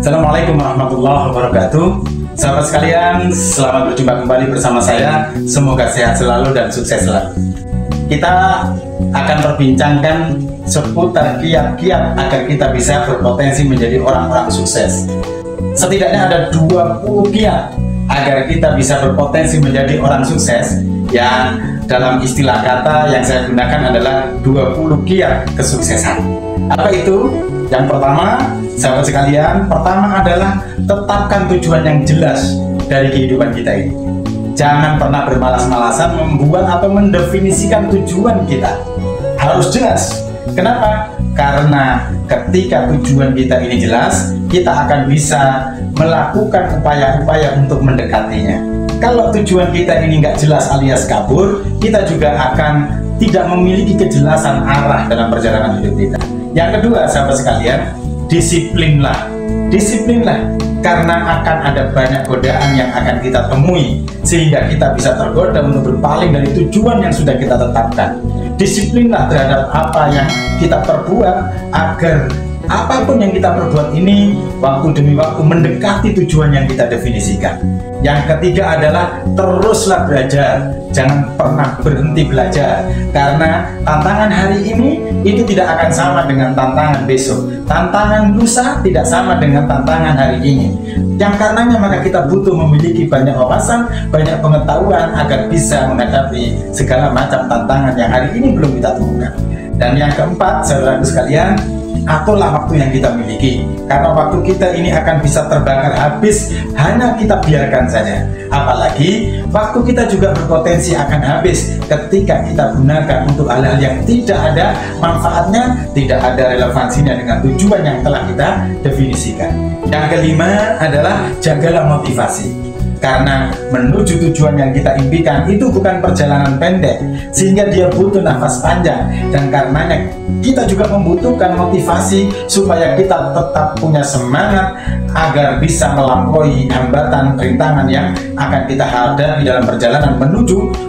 Assalamualaikum warahmatullahi wabarakatuh. Sahabat sekalian, selamat berjumpa kembali bersama saya. Semoga sehat selalu dan sukses selalu. Kita akan perbincangkan seputar kiat-kiat agar kita bisa berpotensi menjadi orang-orang sukses. Setidaknya ada 20 kiat agar kita bisa berpotensi menjadi orang sukses, yang dalam istilah kata yang saya gunakan adalah 20 kiat kesuksesan. Apa itu? Yang pertama, sahabat sekalian, pertama adalah tetapkan tujuan yang jelas dari kehidupan kita ini. Jangan pernah bermalas-malasan membuat atau mendefinisikan tujuan kita. Harus jelas. Kenapa? Karena ketika tujuan kita ini jelas, kita akan bisa melakukan upaya-upaya untuk mendekatinya. Kalau tujuan kita ini nggak jelas alias kabur, kita juga akan tidak memiliki kejelasan arah dalam perjalanan hidup kita. Yang kedua, sahabat sekalian, disiplinlah. Disiplinlah, karena akan ada banyak godaan yang akan kita temui, sehingga kita bisa tergoda untuk berpaling dari tujuan yang sudah kita tetapkan. Disiplinlah terhadap apa yang kita perbuat, agar apapun yang kita perbuat ini waktu demi waktu mendekati tujuan yang kita definisikan. Yang ketiga adalah teruslah belajar, jangan pernah berhenti belajar, karena tantangan hari ini itu tidak akan sama dengan tantangan besok. Tantangan lusa tidak sama dengan tantangan hari ini. Yang karenanya maka kita butuh memiliki banyak wawasan, banyak pengetahuan agar bisa menghadapi segala macam tantangan yang hari ini belum kita temukan. Dan yang keempat, saudaraku sekalian, aturlah waktu yang kita miliki, karena waktu kita ini akan bisa terbakar habis hanya kita biarkan saja. Apalagi waktu kita juga berpotensi akan habis ketika kita gunakan untuk hal-hal yang tidak ada manfaatnya, tidak ada relevansinya dengan tujuan yang telah kita definisikan. Yang kelima adalah jagalah motivasi, karena menuju tujuan yang kita impikan itu bukan perjalanan pendek, sehingga dia butuh nafas panjang. Dan karenanya kita juga membutuhkan motivasi supaya kita tetap punya semangat agar bisa melampaui hambatan rintangan yang akan kita hadapi dalam perjalanan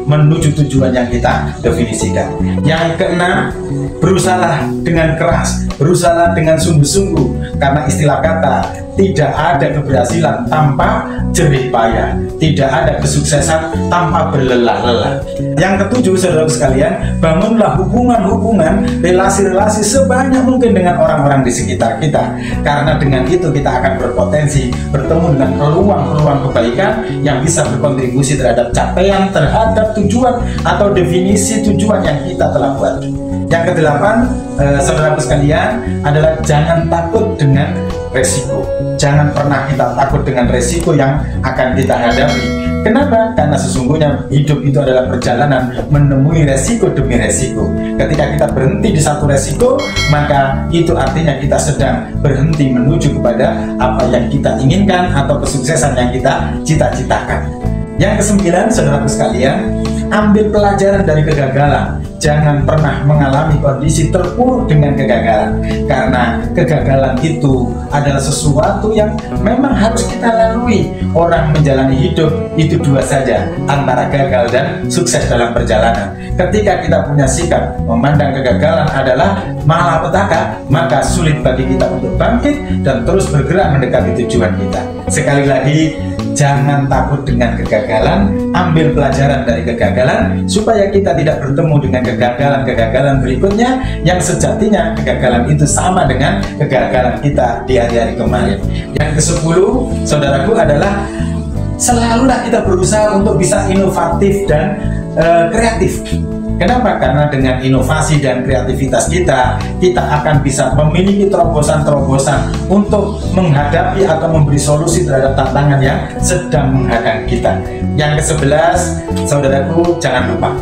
menuju tujuan yang kita definisikan. Yang keenam, berusahalah dengan keras, berusahalah dengan sungguh-sungguh, karena istilah kata tidak ada keberhasilan tanpa jerih payah, tidak ada kesuksesan tanpa berlelah-lelah. Yang ketujuh, saudara sekalian, bangunlah hubungan-hubungan, relasi-relasi sebanyak mungkin dengan orang-orang di sekitar kita, karena dengan itu kita akan berpotensi bertemu dengan peluang-peluang kebaikan yang bisa berkontribusi terhadap capaian, terhadap tujuan atau definisi tujuan yang kita telah buat. Yang kedelapan, saudaraku sekalian, adalah jangan takut dengan resiko. Jangan pernah kita takut dengan resiko yang akan kita hadapi. Kenapa? Karena sesungguhnya hidup itu adalah perjalanan menemui resiko demi resiko. Ketika kita berhenti di satu resiko, maka itu artinya kita sedang berhenti menuju kepada apa yang kita inginkan atau kesuksesan yang kita cita-citakan. Yang kesembilan, saudaraku sekalian, ambil pelajaran dari kegagalan. Jangan pernah mengalami kondisi terpuruk dengan kegagalan, karena kegagalan itu adalah sesuatu yang memang harus kita lalui. Orang menjalani hidup itu dua saja, antara gagal dan sukses dalam perjalanan. Ketika kita punya sikap memandang kegagalan adalah malapetaka, maka sulit bagi kita untuk bangkit dan terus bergerak mendekati tujuan kita. Sekali lagi, jangan takut dengan kegagalan, ambil pelajaran dari kegagalan supaya kita tidak bertemu dengan kegagalan-kegagalan berikutnya yang sejatinya kegagalan itu sama dengan kegagalan kita di hari-hari kemarin. Yang ke-10, saudaraku, adalah selalulah kita berusaha untuk bisa inovatif dan kreatif. Kenapa? Karena dengan inovasi dan kreativitas kita akan bisa memiliki terobosan-terobosan untuk menghadapi atau memberi solusi terhadap tantangan yang sedang menghadang kita. Yang ke-11, saudaraku, jangan lupa,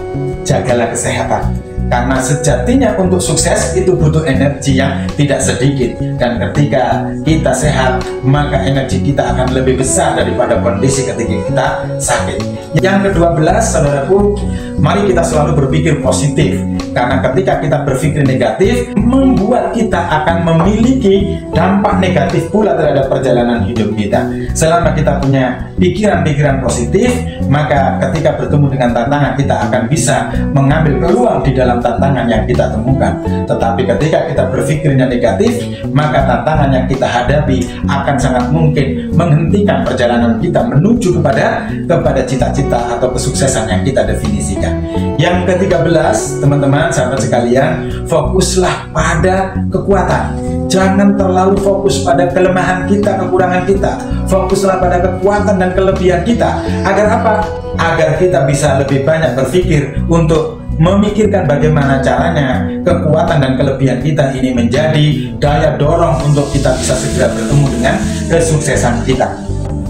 jagalah kesehatan. Karena sejatinya untuk sukses itu butuh energi yang tidak sedikit, dan ketika kita sehat maka energi kita akan lebih besar daripada kondisi ketika kita sakit. Yang ke-12, saudaraku, mari kita selalu berpikir positif, Karena ketika kita berpikir negatif, membuat kita akan memiliki dampak negatif pula terhadap perjalanan hidup kita. Selama kita punya pikiran-pikiran positif, maka ketika bertemu dengan tantangan, kita akan bisa mengambil peluang di dalam tantangan yang kita temukan. Tetapi ketika kita berpikirnya negatif, maka tantangan yang kita hadapi akan sangat mungkin menghentikan perjalanan kita menuju kepada cita-cita atau kesuksesan yang kita definisikan. Yang ke-13, teman-teman, sahabat sekalian, fokuslah pada kekuatan. Jangan terlalu fokus pada kelemahan kita, kekurangan kita. Fokuslah pada kekuatan dan kelebihan kita. Agar apa? Agar kita bisa lebih banyak berpikir untuk memikirkan bagaimana caranya kekuatan dan kelebihan kita ini menjadi daya dorong untuk kita bisa segera bertemu dengan kesuksesan kita.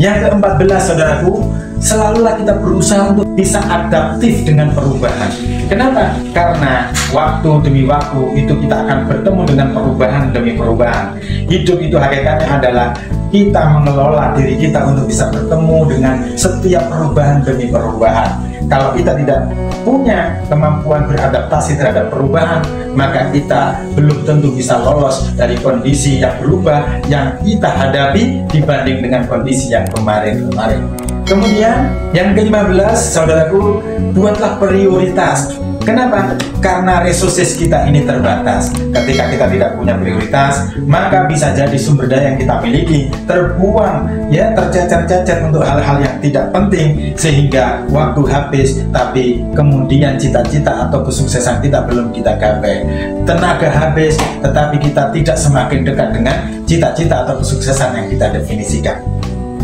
Yang ke-14, saudaraku, selalulah kita berusaha untuk bisa adaptif dengan perubahan. Kenapa? Karena waktu demi waktu itu kita akan bertemu dengan perubahan demi perubahan. Hidup itu hakikatnya adalah kita mengelola diri kita untuk bisa bertemu dengan setiap perubahan demi perubahan. Kalau kita tidak punya kemampuan beradaptasi terhadap perubahan, maka kita belum tentu bisa lolos dari kondisi yang berubah yang kita hadapi dibanding dengan kondisi yang kemarin-kemarin. Kemudian yang ke-15, saudaraku, buatlah prioritas. Kenapa? Karena resources kita ini terbatas. Ketika kita tidak punya prioritas, maka bisa jadi sumber daya yang kita miliki terbuang, ya, tercecer-cecer untuk hal-hal yang tidak penting, sehingga waktu habis, tapi kemudian cita-cita atau kesuksesan kita belum kita gapai. Tenaga habis, tetapi kita tidak semakin dekat dengan cita-cita atau kesuksesan yang kita definisikan.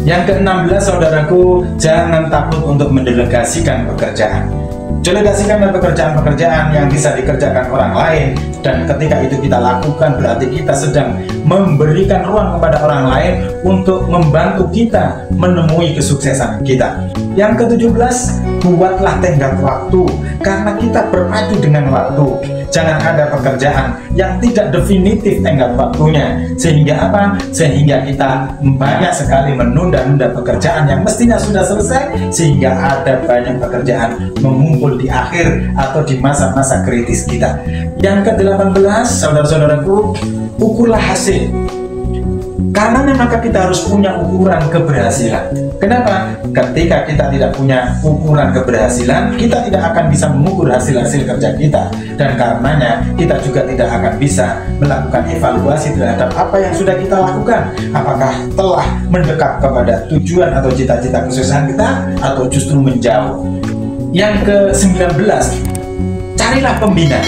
Yang ke-16, saudaraku, jangan takut untuk mendelegasikan pekerjaan. Delegasikan pekerjaan-pekerjaan yang bisa dikerjakan orang lain, dan ketika itu kita lakukan berarti kita sedang memberikan ruang kepada orang lain untuk membantu kita menemui kesuksesan kita. Yang ke-17, buatlah tenggat waktu, karena kita berpacu dengan waktu. Jangan ada pekerjaan yang tidak definitif tenggat waktunya, sehingga apa? Sehingga kita banyak sekali menunda-nunda pekerjaan yang mestinya sudah selesai, sehingga ada banyak pekerjaan mengumpul di akhir atau di masa-masa kritis kita. Yang ke-18, saudara-saudaraku, ukurlah hasil. Karena maka kita harus punya ukuran keberhasilan. Kenapa? Ketika kita tidak punya ukuran keberhasilan, kita tidak akan bisa mengukur hasil-hasil kerja kita. Dan karenanya kita juga tidak akan bisa melakukan evaluasi terhadap apa yang sudah kita lakukan. Apakah telah mendekat kepada tujuan atau cita-cita kesuksesan kita, atau justru menjauh. Yang ke-19, carilah pembina.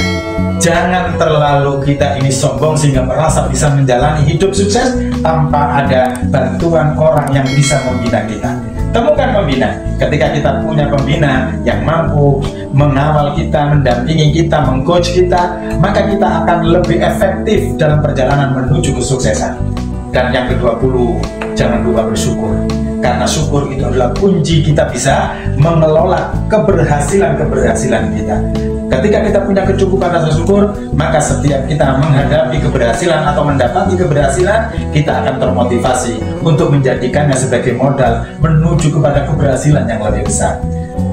Jangan terlalu kita ini sombong sehingga merasa bisa menjalani hidup sukses tanpa ada bantuan orang yang bisa membina kita. Temukan pembina. Ketika kita punya pembina yang mampu mengawal kita, mendampingi kita, mengcoach kita, maka kita akan lebih efektif dalam perjalanan menuju kesuksesan. Dan yang ke-20, jangan lupa bersyukur. Karena syukur itu adalah kunci kita bisa mengelola keberhasilan-keberhasilan kita. Ketika kita punya kecukupan rasa syukur, maka setiap kita menghadapi keberhasilan atau mendapati keberhasilan, kita akan termotivasi untuk menjadikannya sebagai modal menuju kepada keberhasilan yang lebih besar.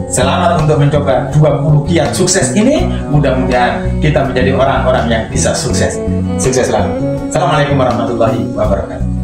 Selamat untuk mencoba 20 kiat sukses ini. Mudah-mudahan kita menjadi orang-orang yang bisa sukses. Sukses selalu. Assalamualaikum warahmatullahi wabarakatuh.